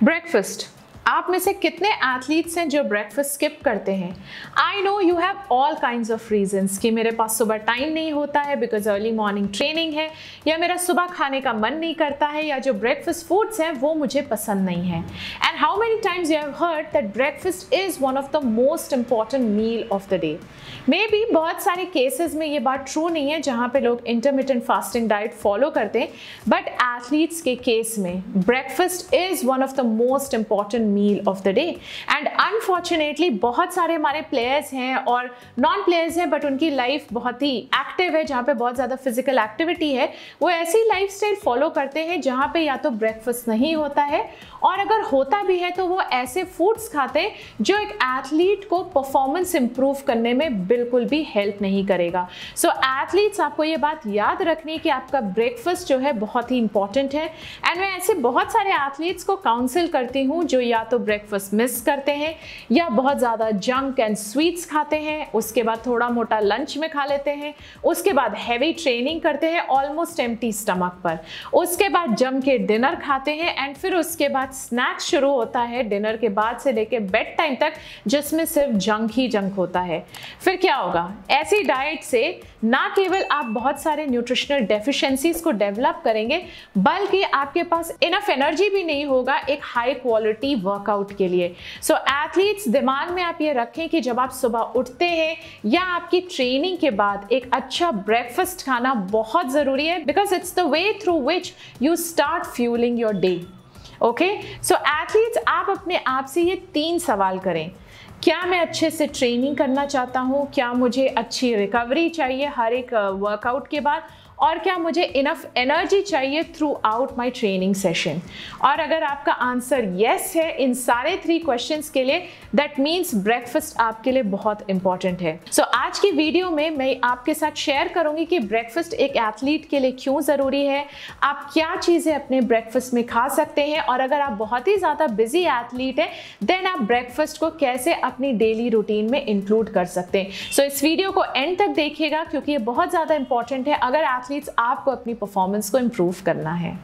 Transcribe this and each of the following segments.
Breakfast, आप में से कितने एथलीट्स हैं जो ब्रेकफास्ट स्किप करते हैं? I know you have all kinds of reasons कि मेरे पास सुबह टाइम नहीं होता है बिकॉज अर्ली मॉर्निंग ट्रेनिंग है, या मेरा सुबह खाने का मन नहीं करता है, या जो ब्रेकफास्ट फूड्स हैं वो मुझे पसंद नहीं है। And how many times you have heard that breakfast is one of the most important meal of the day. May be बहुत सारे केसेस में ये बात ट्रू नहीं है जहाँ पे लोग इंटरमिटेंट फास्टिंग डाइट फॉलो करते हैं, बट एथलीट्स के केस में breakfast is one of the most important meal of the day. And unfortunately बहुत सारे हमारे प्लेयर्स हैं और नॉन प्लेयर्स हैं बट उनकी लाइफ बहुत ही एक्टिव है, जहाँ पे बहुत ज़्यादा फिजिकल एक्टिविटी है, वो ऐसी लाइफस्टाइल फॉलो करते हैं जहाँ पे या तो ब्रेकफास्ट नहीं होता है, और अगर होता भी है तो वो ऐसे फूड्स खाते हैं जो एक एथलीट को परफॉर्मेंस इंप्रूव करने में बिल्कुल भी हेल्प नहीं करेगा। सो एथलीट्स, आपको ये बात याद रखनी है कि आपका ब्रेकफास्ट जो है बहुत ही इंपॉर्टेंट है। एंड मैं ऐसे बहुत सारे एथलीट्स को काउंसिल करती हूँ जो या तो ब्रेकफास्ट मिस करते हैं या बहुत ज़्यादा जंक एंड स्वीट्स खाते हैं, उसके बाद थोड़ा मोटा लंच में खा लेते हैं, उसके बाद हैवी ट्रेनिंग करते हैं ऑलमोस्ट एम्प्टी स्टमक पर, उसके बाद जम के डिनर खाते हैं, एंड फिर उसके बाद स्नैक्स शुरू होता है डिनर के बाद से लेके बेड टाइम तक, जिसमें सिर्फ जंक ही जंक होता है। फिर क्या होगा? ऐसी डाइट से ना केवल आप बहुत सारे न्यूट्रिशनल डेफिशिएंसीज को डेवलप करेंगे, बल्कि आपके पास इनफ एनर्जी भी नहीं होगा एक हाई क्वालिटी वर्कआउट के लिए। सो एथलीट्स, दिमाग में आप ये रखें कि जब आप सुबह उठते हैं या आपकी ट्रेनिंग के बाद एक अच्छा ब्रेकफास्ट खाना बहुत ज़रूरी है, because it's the way through which you start fuelling your day. Okay, so athletes, आप अपने आप से ये 3 सवाल करें। क्या मैं अच्छे से ट्रेनिंग करना चाहता हूँ? क्या मुझे अच्छी रिकवरी चाहिए हर एक वर्कआउट के बाद? और क्या मुझे इनफ एनर्जी चाहिए through out my training session? और अगर आपका आंसर येस है इन सारे 3 क्वेश्चंस के लिए, दैट मीन्स ब्रेकफास्ट आपके लिए बहुत इंपॉर्टेंट है। सो आज की वीडियो में मैं आपके साथ शेयर करूंगी कि ब्रेकफास्ट एक एथलीट के लिए क्यों ज़रूरी है, आप क्या चीज़ें अपने ब्रेकफास्ट में खा सकते हैं, और अगर आप बहुत ही ज़्यादा बिजी एथलीट हैं देन आप ब्रेकफास्ट को कैसे अपनी डेली रूटीन में इंक्लूड कर सकते हैं। सो इस वीडियो को एंड तक देखिएगा क्योंकि ये बहुत ज़्यादा इंपॉर्टेंट है अगर आपको अपनी परफॉर्मेंस को इंप्रूव करना है।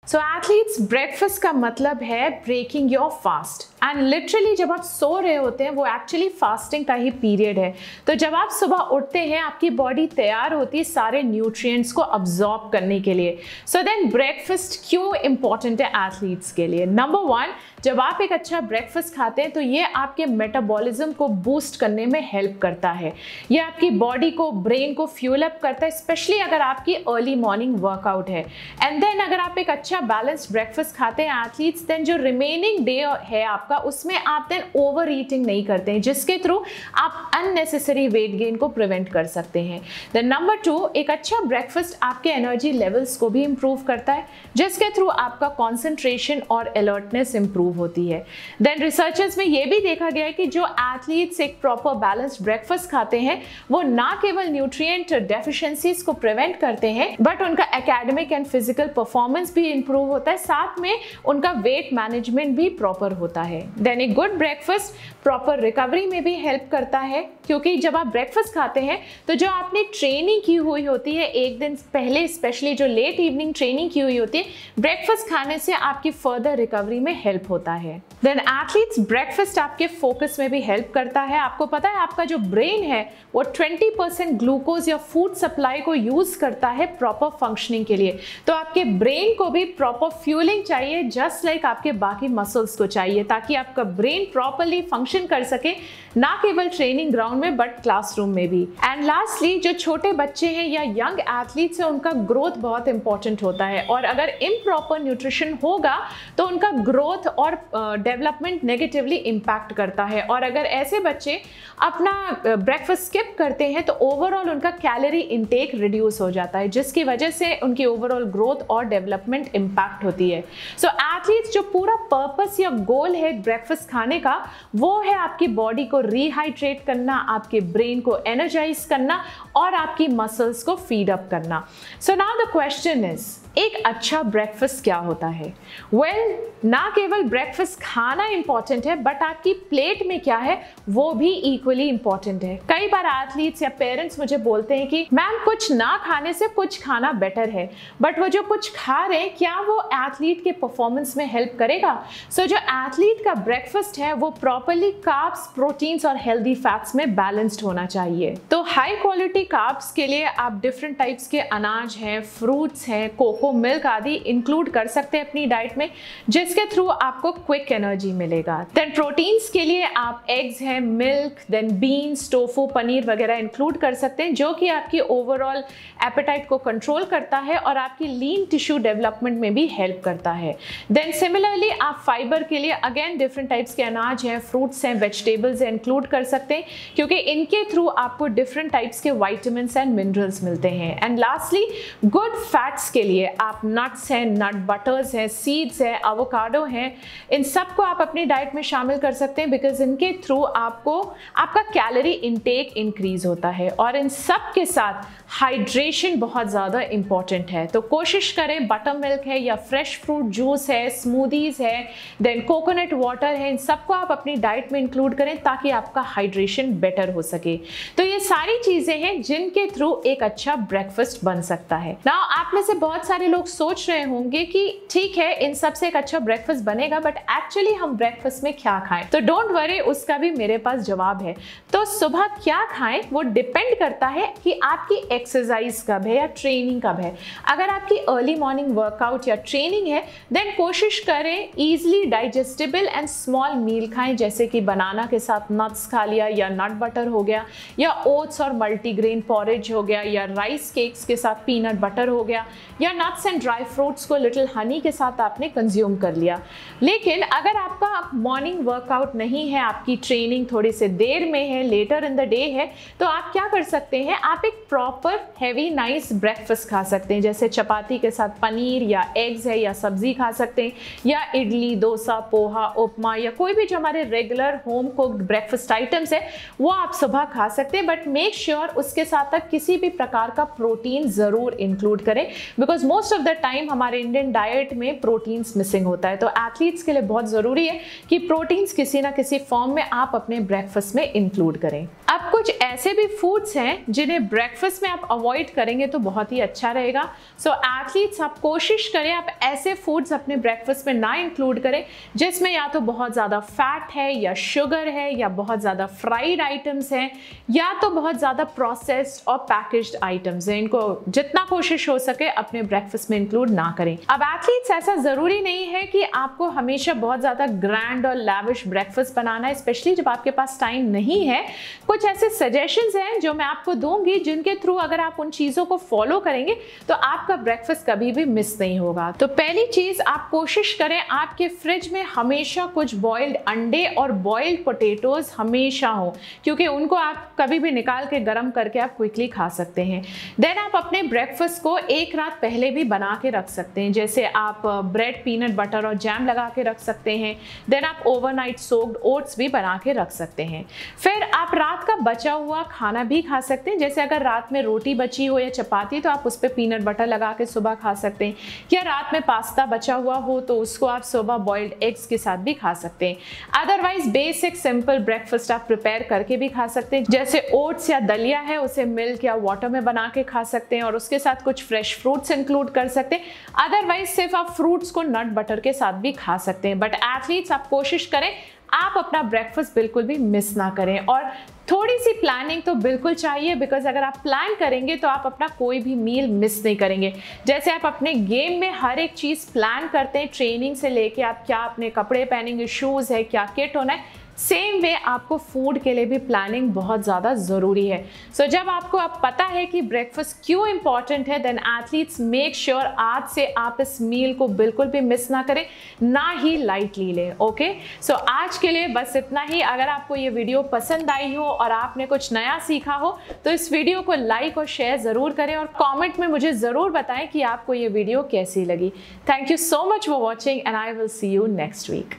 सो एथलीट्स, ब्रेकफास्ट का मतलब है breaking your fast, and literally जब आप सो रहे होते हैं वो एक्चुअली फास्टिंग का ही पीरियड है। तो जब आप सुबह उठते हैं आपकी बॉडी तैयार होती है सारे न्यूट्रिएंट्स को अब्जॉर्ब करने के लिए। सो देन ब्रेकफास्ट क्यों इंपॉर्टेंट है एथलीट्स के लिए? नंबर 1, जब आप एक अच्छा ब्रेकफास्ट खाते हैं तो ये आपके मेटाबॉलिज्म को बूस्ट करने में हेल्प करता है, ये आपकी बॉडी को, ब्रेन को फ्यूल अप करता है, स्पेशली अगर आपकी अर्ली मॉर्निंग वर्कआउट है। एंड देन अगर आप एक अच्छा बैलेंस्ड ब्रेकफास्ट खाते हैं एथलीट्स, देन जो रिमेनिंग डे है आपका उसमें आप देन ओवर ईटिंग नहीं करते हैं, जिसके थ्रू आप अननेसेसरी वेट गेन को प्रिवेंट कर सकते हैं। देन नंबर 2, एक अच्छा ब्रेकफास्ट आपके एनर्जी लेवल्स को भी इंप्रूव करता है, जिसके थ्रू आपका कॉन्सेंट्रेशन और अलर्टनेस इंप्रूव होती है। देन रिसर्चर्स में यह भी देखा गया है कि जो एथलीट्स एक प्रॉपर बैलेंस्ड ब्रेकफास्ट खाते हैं वो ना केवल न्यूट्रिएंट डेफिशिएंसीज को प्रिवेंट करते हैं बट उनका एकेडमिक एंड फिजिकल परफॉर्मेंस भी इंप्रूव होता है, साथ में उनका वेट मैनेजमेंट भी प्रॉपर होता है। देन एक गुड ब्रेकफास्ट प्रॉपर रिकवरी में भी हेल्प करता है, क्योंकि जब आप ब्रेकफास्ट खाते हैं तो जो आपने ट्रेनिंग की हुई होती है एक दिन पहले, स्पेशली जो लेट इवनिंग ट्रेनिंग की हुई होती है, ब्रेकफास्ट खाने से आपकी फर्दर रिकवरी में हेल्प होता है। देन एथलीट्स, ब्रेकफास्ट आपके फोकस में भी हेल्प करता है। आपको पता है आपका जो ब्रेन है वो 20% ग्लूकोज या फूड सप्लाई को यूज करता है प्रॉपर फंक्शनिंग के लिए, तो आपके ब्रेन को भी प्रॉपर फ्यूलिंग चाहिए, जस्ट लाइक आपके बाकी मसल्स को चाहिए, ताकि आपका ब्रेन प्रॉपरली फंक्शन कर सके, ना केवल ट्रेनिंग ग्राउंड में बट क्लासरूम में भी। एंड लास्टली, जो छोटे बच्चे हैं या यंग एथलीट्स हैं उनका ग्रोथ बहुत इंपॉर्टेंट होता है, और अगर इम्प्रॉपर न्यूट्रिशन होगा तो उनका ग्रोथ और डेवलपमेंट नेगेटिवली इम्पैक्ट करता है। और अगर ऐसे बच्चे अपना ब्रेकफास्ट स्किप करते हैं तो ओवरऑल उनका कैलोरी इंटेक रिड्यूस हो जाता है, जिसकी वजह से उनकी ओवरऑल ग्रोथ और डेवलपमेंट इम्पैक्ट इम्पैक्ट होती है। सो एथलीट्स जो पूरा पर्पस या गोल है ब्रेकफास्ट खाने का, वो है आपकी बॉडी को रिहाइड्रेट करना, आपके ब्रेन को एनर्जाइज करना और आपकी मसल्स को फीड अप करना। So now the question is, एक अच्छा ब्रेकफास्ट क्या होता है? वेल, ना केवल ब्रेकफास्ट खाना इंपॉर्टेंट है, बट आपकी प्लेट में क्या है वो भी इक्वली इंपॉर्टेंट है। कई बार एथलीट्स या पेरेंट्स मुझे बोलते हैं कि मैम कुछ ना खाने से कुछ खाना बेटर है, बट वो जो कुछ खा रहे हैं क्या वो एथलीट के परफॉर्मेंस में हेल्प करेगा? सो जो एथलीट का ब्रेकफास्ट है वो प्रॉपरली कार्ब्स, प्रोटीन्स और हेल्दी फैट्स में बैलेंस्ड होना चाहिए। तो हाई क्वालिटी कार्ब्स के लिए आप डिफरेंट टाइप्स के अनाज हैं, फ्रूट्स हैं, कोको मिल्क आदि इंक्लूड कर सकते हैं अपनी डाइट में, जिसके थ्रू आपको क्विक एनर्जी मिलेगा। देन प्रोटीन्स के लिए आप एग्स हैं, milk, then beans, tofu, paneer वगैरह इंक्लूड कर सकते हैं, जो कि आपकी ओवरऑल एपेटाइट को कंट्रोल करता है और आपकी लीन टिश्यू डेवलपमेंट में भी हेल्प करता है। देन सिमिलरली आप फाइबर के लिए अगेन डिफरेंट टाइप्स के अनाज हैं, फ्रूट्स हैं, वेजिटेबल्स हैं इंक्लूड कर सकते हैं, क्योंकि इनके थ्रू आपको डिफरेंट टाइप्स के विटामिन्स एंड मिनरल्स मिलते हैं। एंड लास्टली गुड फैट्स के लिए आप नट्स हैं, नट बटर्स हैं, सीड्स हैं, एवोकाडो हैं, इन सबको आप अपनी डाइट में शामिल कर सकते हैं, बिकॉज इनके थ्रू आपको आपका कैलोरी इनटेक इंक्रीज होता है। और इन सब के साथ हाइड्रेशन बहुत ज़्यादा इंपॉर्टेंट है। तो कोशिश करें बटर मिल्क है या फ्रेश फ्रूट जूस है, स्मूदीज़ है, देन कोकोनट वाटर है, इन सबको आप अपनी डाइट में इंक्लूड करें ताकि आपका हाइड्रेशन बेटर हो सके। तो ये सारी चीज़ें हैं जिनके थ्रू एक अच्छा ब्रेकफास्ट बन सकता है। नाउ आप में से बहुत सारे लोग सोच रहे होंगे कि ठीक है इन सब से एक अच्छा ब्रेकफास्ट बनेगा, बट एक्चुअली हम ब्रेकफास्ट में क्या खाएं? तो डोंट वरी, उसका भी मेरे पास जवाब है। तो सुबह क्या खाएं वो डिपेंड करता है कि आपकी एक्सरसाइज कब है या ट्रेनिंग कब है। अगर आपकी अर्ली मॉर्निंग वर्कआउट या ट्रेनिंग है, देन कोशिश करें इजीली डाइजेस्टेबल एंड स्मॉल मील खाएं, जैसे कि बनाना के साथ नट्स खा लिया, या नट बटर हो गया, या ओट्स और मल्टीग्रेन पॉरेज हो गया, या राइस केक्स के साथ पीनट बटर हो गया, या नट्स एंड ड्राई फ्रूट्स को लिटिल हनी के साथ आपने कंज्यूम कर लिया। लेकिन अगर आपका मॉर्निंग वर्कआउट नहीं है, आपकी ट्रेनिंग थोड़ी से देर में है, लेटर इन द डे है, तो आप क्या कर सकते हैं, आप एक प्रॉपर हेवी नाइस ब्रेकफास्ट खा सकते हैं, जैसे चपाती के साथ पनीर या एग्स है या सब्जी खा सकते हैं, या इडली, डोसा, पोहा, उपमा, या कोई भी जो हमारे regular home cooked breakfast items है वो आप सुबह खा सकते हैं। बट मेक श्योर उसके साथ तक किसी भी प्रकार का प्रोटीन जरूर इंक्लूड करें, because most of the time हमारे इंडियन डाइट में प्रोटीन्स मिसिंग होता है। तो एथलीट्स के लिए बहुत जरूरी है कि प्रोटीन्स किसी ना किसी फॉर्म में आप अपने ब्रेकफास्ट में इंक्लूड करें। अब कुछ ऐसे भी फूड्स हैं जिन्हें ब्रेकफास्ट में आप अवॉइड करेंगे तो बहुत ही अच्छा रहेगा। सो एथलीट्स आप कोशिश करें आप ऐसे फूड्स अपने ब्रेकफास्ट में ना इंक्लूड करें जिसमें या तो बहुत ज़्यादा फैट है, या शुगर है, या बहुत ज़्यादा फ्राइड आइटम्स हैं, या तो बहुत ज़्यादा प्रोसेस्ड और पैकेज्ड आइटम्स हैं। इनको जितना कोशिश हो सके अपने ब्रेकफास्ट में इंक्लूड ना करें। अब एथलीट्स ऐसा ज़रूरी नहीं है कि आपको हमेशा बहुत ज़्यादा ग्रैंड और लैविश ब्रेकफास्ट बनाना है, स्पेशली जब आपके पास टाइम नहीं है। कुछ ऐसे सजेशंस हैं जो मैं आपको दूंगी जिनके थ्रू अगर आप उन चीज़ों को फॉलो करेंगे तो आपका ब्रेकफास्ट कभी भी मिस नहीं होगा। तो पहली चीज़, आप कोशिश करें आपके फ्रिज में हमेशा कुछ बॉइल्ड अंडे और बॉइल्ड पोटैटोज हमेशा हो, क्योंकि उनको आप कभी भी निकाल के गर्म करके आप क्विकली खा सकते हैं। देन आप अपने ब्रेकफास्ट को एक रात पहले भी बना के रख सकते हैं, जैसे आप ब्रेड, पीनट बटर और जैम लगा के रख सकते हैं। देन आप ओवरनाइट सोक्ड ओट्स भी बना के रख सकते हैं। फिर आप रात का बचा हुआ खाना भी खा सकते हैं, जैसे अगर रात में रोटी बची हो या चपाती तो आप उस पर पीनट बटर लगा के सुबह खा सकते हैं, या रात में पास्ता बचा हुआ हो तो उसको आप सुबह बॉइल्ड एग्स के साथ भी खा सकते हैं। अदरवाइज बेसिक सिंपल ब्रेकफास्ट आप प्रिपेयर करके भी खा सकते हैं, जैसे ओट्स या दलिया है उसे मिल्क या वाटर में बना के खा सकते हैं और उसके साथ कुछ फ्रेश फ्रूट्स इंक्लूड कर सकते हैं। अदरवाइज सिर्फ आप फ्रूट्स को नट बटर के साथ भी खा सकते हैं। बट एथलीट्स आप कोशिश करें आप अपना ब्रेकफास्ट बिल्कुल भी मिस ना करें, और थोड़ी सी प्लानिंग तो बिल्कुल चाहिए, बिकॉज अगर आप प्लान करेंगे तो आप अपना कोई भी मील मिस नहीं करेंगे। जैसे आप अपने गेम में हर एक चीज़ प्लान करते हैं, ट्रेनिंग से लेके आप क्या अपने कपड़े पहनेंगे, शूज़ है, क्या किट होना है, सेम वे आपको फूड के लिए भी प्लानिंग बहुत ज़्यादा ज़रूरी है। सो जब आपको अब पता है कि ब्रेकफास्ट क्यों इंपॉर्टेंट है, देन एथलीट्स मेक श्योर आज से आप इस मील को बिल्कुल भी मिस ना करें, ना ही लाइटली लें। ओके, सो आज के लिए बस इतना ही। अगर आपको ये वीडियो पसंद आई हो और आपने कुछ नया सीखा हो तो इस वीडियो को लाइक और शेयर ज़रूर करें और कॉमेंट में मुझे ज़रूर बताएं कि आपको ये वीडियो कैसी लगी। Thank you so much for watching and I will see you next week.